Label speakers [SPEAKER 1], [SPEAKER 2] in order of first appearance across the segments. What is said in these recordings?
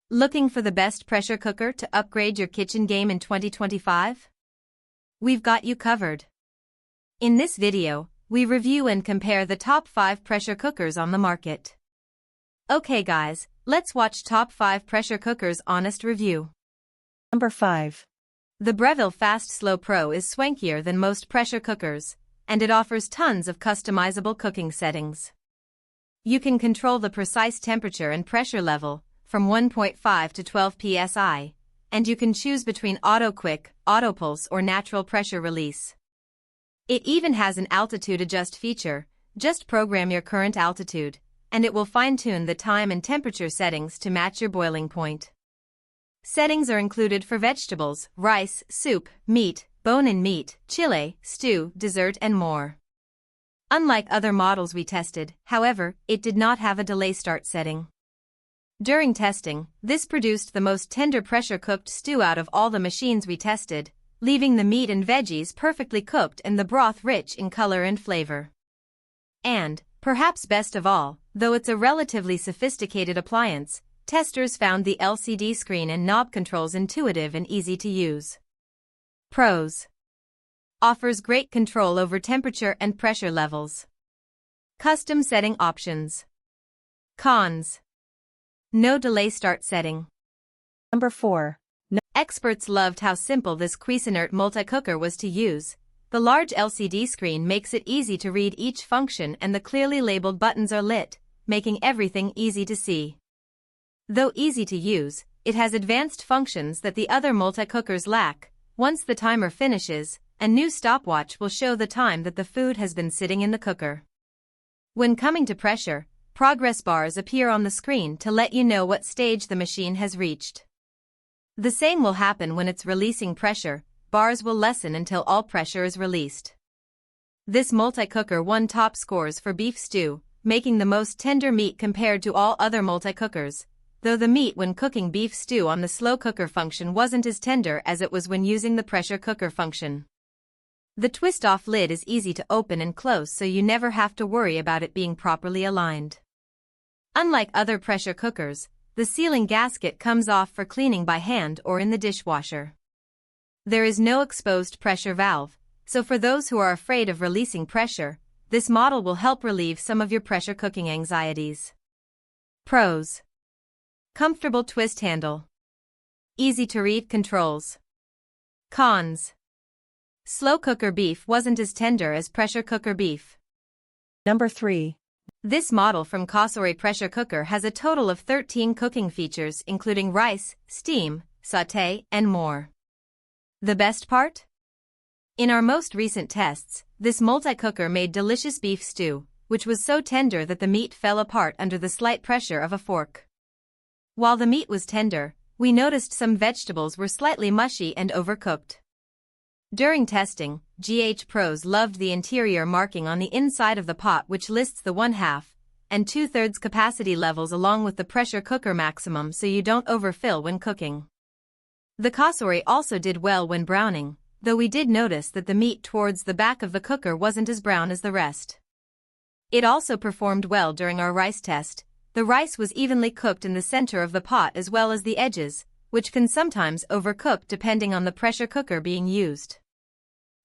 [SPEAKER 1] Looking for the best pressure cooker to upgrade your kitchen game in 2025? We've got you covered. In this video, we review and compare the top 5 pressure cookers on the market. Okay guys, let's watch top 5 pressure cookers honest review.
[SPEAKER 2] Number 5.
[SPEAKER 1] The Breville Fast Slow Pro is swankier than most pressure cookers, and it offers tons of customizable cooking settings. You can control the precise temperature and pressure level, from 1.5 to 12 psi, and you can choose between auto quick, auto pulse or natural pressure release. It even has an altitude adjust feature. Just program your current altitude, and it will fine-tune the time and temperature settings to match your boiling point. Settings are included for vegetables, rice, soup, meat, bone-in meat, chile, stew, dessert and more. Unlike other models we tested, however, it did not have a delay start setting. During testing, this produced the most tender pressure-cooked stew out of all the machines we tested, leaving the meat and veggies perfectly cooked and the broth rich in color and flavor. And, perhaps best of all, though it's a relatively sophisticated appliance, testers found the LCD screen and knob controls intuitive and easy to use. Pros: offers great control over temperature and pressure levels. Custom setting options. Cons: no delay start setting.
[SPEAKER 2] Number 4.
[SPEAKER 1] Experts loved how simple this Cuisinart multi-cooker was to use. The large LCD screen makes it easy to read each function and the clearly labeled buttons are lit, making everything easy to see. Though easy to use, it has advanced functions that the other multi-cookers lack. Once the timer finishes, a new stopwatch will show the time that the food has been sitting in the cooker. When coming to pressure, progress bars appear on the screen to let you know what stage the machine has reached. The same will happen when it's releasing pressure. Bars will lessen until all pressure is released. This multi-cooker won top scores for beef stew, making the most tender meat compared to all other multi-cookers, though the meat when cooking beef stew on the slow cooker function wasn't as tender as it was when using the pressure cooker function. The twist-off lid is easy to open and close, so you never have to worry about it being properly aligned. Unlike other pressure cookers, the sealing gasket comes off for cleaning by hand or in the dishwasher. There is no exposed pressure valve, so for those who are afraid of releasing pressure, this model will help relieve some of your pressure cooking anxieties. Pros: comfortable twist handle. Easy to read controls. Cons: slow cooker beef wasn't as tender as pressure cooker beef.
[SPEAKER 2] Number 3.
[SPEAKER 1] This model from Cosori pressure cooker has a total of 13 cooking features including rice, steam, sauté, and more. The best part? In our most recent tests, this multi-cooker made delicious beef stew, which was so tender that the meat fell apart under the slight pressure of a fork. While the meat was tender, we noticed some vegetables were slightly mushy and overcooked. During testing, GH pros loved the interior marking on the inside of the pot, which lists the 1/2 and 2/3 capacity levels along with the pressure cooker maximum, so you don't overfill when cooking. The Cosori also did well when browning, though we did notice that the meat towards the back of the cooker wasn't as brown as the rest. It also performed well during our rice test. The rice was evenly cooked in the center of the pot as well as the edges, which can sometimes overcook depending on the pressure cooker being used.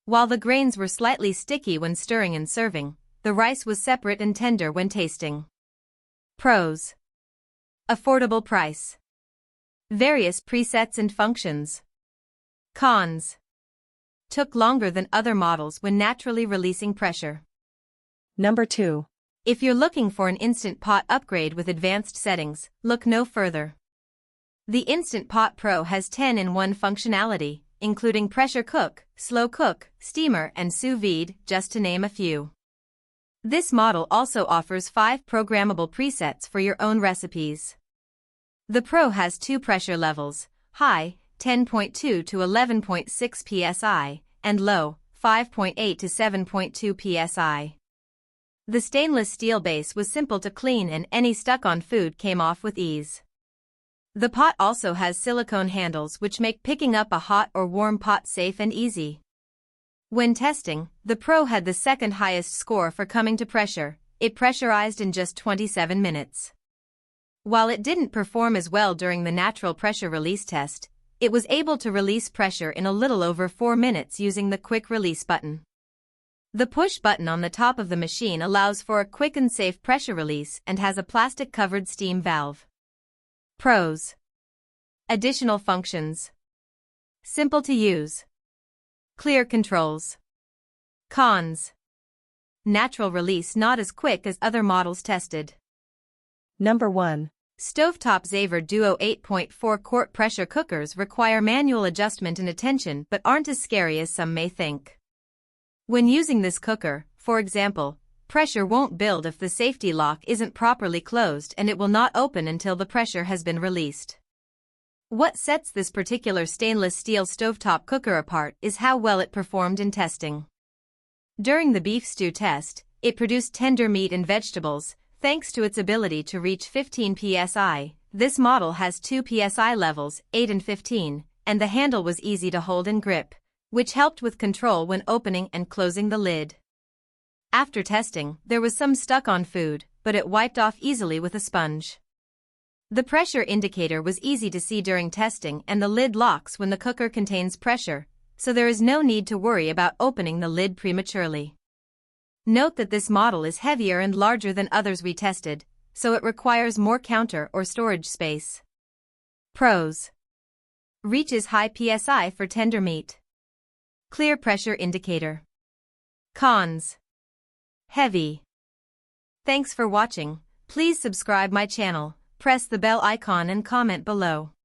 [SPEAKER 1] While the grains were slightly sticky when stirring and serving, the rice was separate and tender when tasting. Pros: affordable price. Various presets and functions. Cons: took longer than other models when naturally releasing pressure.
[SPEAKER 2] Number 2.
[SPEAKER 1] If you're looking for an Instant Pot upgrade with advanced settings, look no further. The Instant Pot Pro has 10-in-1 functionality, including pressure cook, slow cook, steamer, and sous vide, just to name a few. This model also offers 5 programmable presets for your own recipes. The Pro has 2 pressure levels: high, 10.2 to 11.6 psi, and low, 5.8 to 7.2 psi. The stainless steel base was simple to clean and any stuck-on food came off with ease. The pot also has silicone handles which make picking up a hot or warm pot safe and easy. When testing, the Pro had the second highest score for coming to pressure. It pressurized in just 27 minutes. While it didn't perform as well during the natural pressure release test, it was able to release pressure in a little over 4 minutes using the quick release button. The push button on the top of the machine allows for a quick and safe pressure release and has a plastic-covered steam valve. Pros: additional functions. Simple to use. Clear controls. Cons: natural release not as quick as other models tested.
[SPEAKER 2] Number 1.
[SPEAKER 1] Stovetop Zavor Duo 8.4-quart pressure cookers require manual adjustment and attention but aren't as scary as some may think. When using this cooker, for example, pressure won't build if the safety lock isn't properly closed, and it will not open until the pressure has been released. What sets this particular stainless steel stovetop cooker apart is how well it performed in testing. During the beef stew test, it produced tender meat and vegetables, thanks to its ability to reach 15 psi. This model has 2 psi levels, 8 and 15, and the handle was easy to hold and grip, which helped with control when opening and closing the lid. After testing, there was some stuck on food, but it wiped off easily with a sponge. The pressure indicator was easy to see during testing, and the lid locks when the cooker contains pressure, so there is no need to worry about opening the lid prematurely. Note that this model is heavier and larger than others we tested, so it requires more counter or storage space. Pros: reaches high psi for tender meat. Clear pressure indicator. Cons: heavy. Thanks for watching. Please subscribe my channel, press the bell icon and comment below.